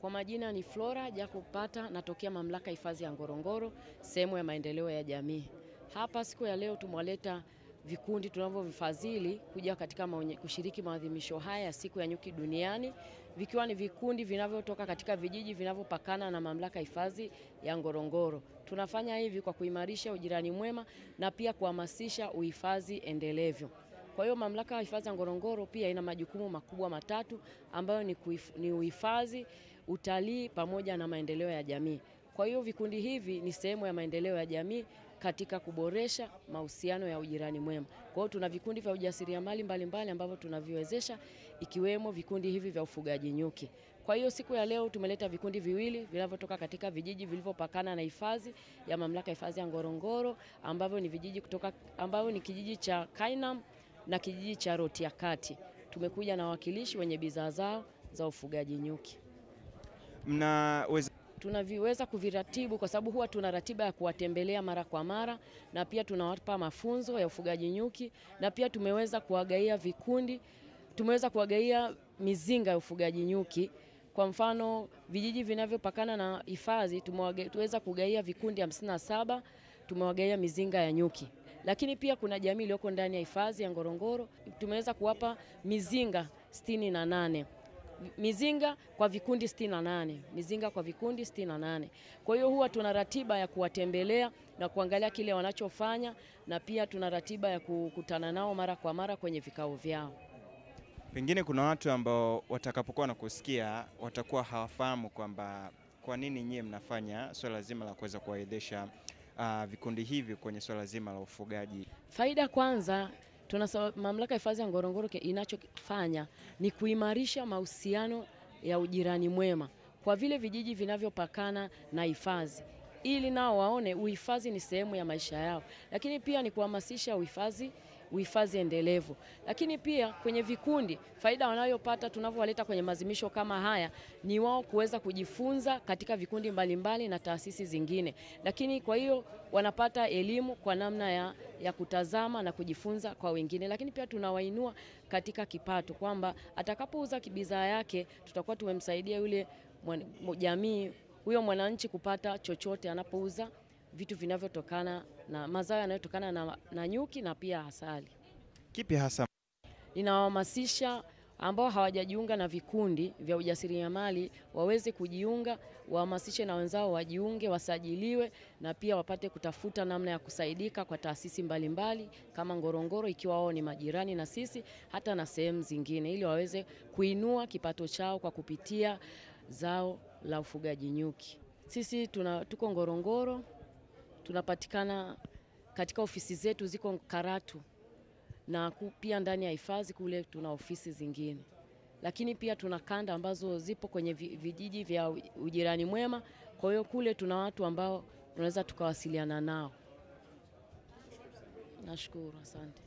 Kwa majina ni Flora Jacob Pata, natokea mamlaka hifadhi ya Ngorongoro, sehemu ya maendeleo ya jamii. Hapa siku ya leo tumewaleta vikundi tunavyovifadhili kuja katika kushiriki maadhimisho haya ya siku ya nyuki duniani, vikiwa ni vikundi vinavyotoka katika vijiji vinavyopakana na mamlaka hifadhi ya Ngorongoro. Tunafanya hivi kwa kuimarisha ujirani mwema na pia kuhamasisha uhifadhi endelevu. Kwa hiyo mamlaka ya hifadhi ya Ngorongoro pia ina majukumu makubwa matatu ambayo ni uhifadhi, utalii pamoja na maendeleo ya jamii. Kwa hiyo vikundi hivi ni sehemu ya maendeleo ya jamii katika kuboresha mahusiano ya ujirani mwema. Kwa hiyo tuna vikundi vya ujasiriamali mbalimbali ambavyo tunaviwezesha, ikiwemo vikundi hivi vya ufugaji nyuki. Kwa hiyo siku ya leo tumeleta vikundi viwili vinavyotoka katika vijiji vilivyopakana na hifadhi ya mamlaka hifadhi ya Ngorongoro ambavyo ni kijiji cha Kainam na kijiji cha Rotiakati. Tumekuja na wakilishi wenye bidhaa zao za ufugaji nyuki. Tunaviweza kuviratibu kwa sababu huwa tuna ratiba ya kuwatembelea mara kwa mara, na pia tunawapa mafunzo ya ufugaji nyuki, na pia tumeweza kuwagaia mizinga ya ufugaji nyuki. Kwa mfano vijiji vinavyopakana na hifadhi tumeweza kugaia vikundi 57, tumewagaia mizinga ya nyuki. Lakini pia kuna jamii iliyoko ndani ya hifadhi ya Ngorongoro, tumeweza kuwapa mizinga 68. Mizinga kwa vikundi 68. Kwa hiyo huwa tuna ratiba ya kuwatembelea na kuangalia kile wanachofanya, na pia tuna ratiba ya kukutana nao mara kwa mara kwenye vikao vyao. Pengine kuna watu ambao watakapokuwa na kusikia watakuwa hawafahamu kwamba kwa nini nyie mnafanya swala zima la kuweza kuwaidhisha vikundi hivi kwenye swala zima la ufugaji. Faida kwanza, mamlaka hifadhi ya Ngorongoro inachofanya ni kuimarisha mahusiano ya ujirani mwema kwa vile vijiji vinavyopakana na hifadhi, ili nao waone uhifadhi ni sehemu ya maisha yao. Lakini pia ni kuhamasisha uhifadhi endelevu. Lakini pia kwenye vikundi, faida wanayopata tunavyowaleta kwenye maadhimisho kama haya ni wao kuweza kujifunza katika vikundi mbalimbali na taasisi zingine. Lakini kwa hiyo wanapata elimu kwa namna ya kutazama na kujifunza kwa wengine. Lakini pia tunawainua katika kipato, kwamba atakapouza bidhaa yake tutakuwa tumemsaidia yule jamii, huyo mwananchi kupata chochote anapouza vitu vinavyotokana na mazao yanayotokana na nyuki na pia asali. Kipi hasa ninawahamasisha ambao hawajajiunga na vikundi vya ujasiriamali waweze kujiunga, wahamasishe na wenzao wajiunge, wasajiliwe, na pia wapate kutafuta namna ya kusaidika kwa taasisi mbalimbali kama Ngorongoro, ikiwa wao ni majirani na sisi, hata na sehemu zingine, ili waweze kuinua kipato chao kwa kupitia zao la ufugaji nyuki. Sisi tuko Ngorongoro, tunapatikana katika ofisi zetu ziko Karatu, na pia ndani ya hifadhi kule tuna ofisi zingine. Lakini pia tuna kanda ambazo zipo kwenye vijiji vya ujirani mwema, kwa hiyo kule tuna watu ambao tunaweza tukawasiliana nao. Nashukuru, asante.